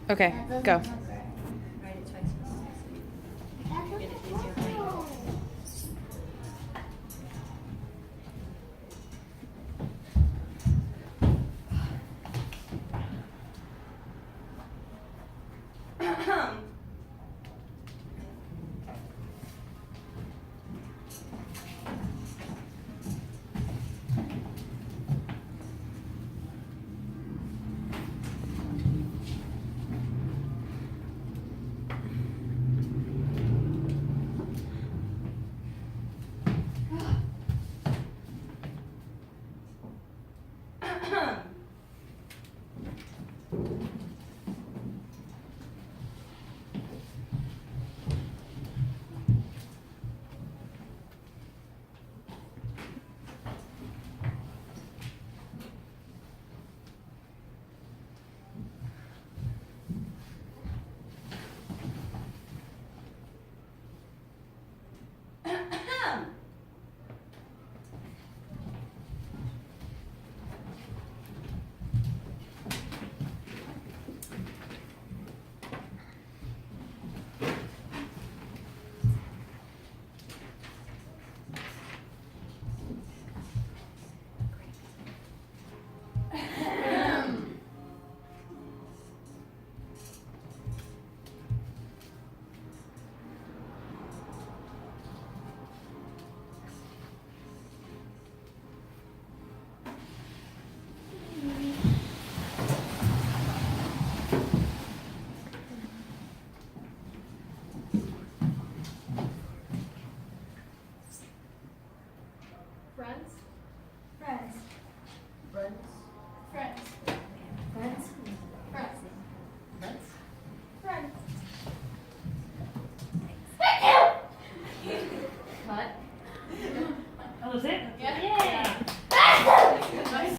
Okay, That doesn't go. look right. Write it twice faster so you get it easier for you. Friends? Friends. Friends. Friends. Friends? Friends. Friends? Friends. Cut. That was it? Yeah.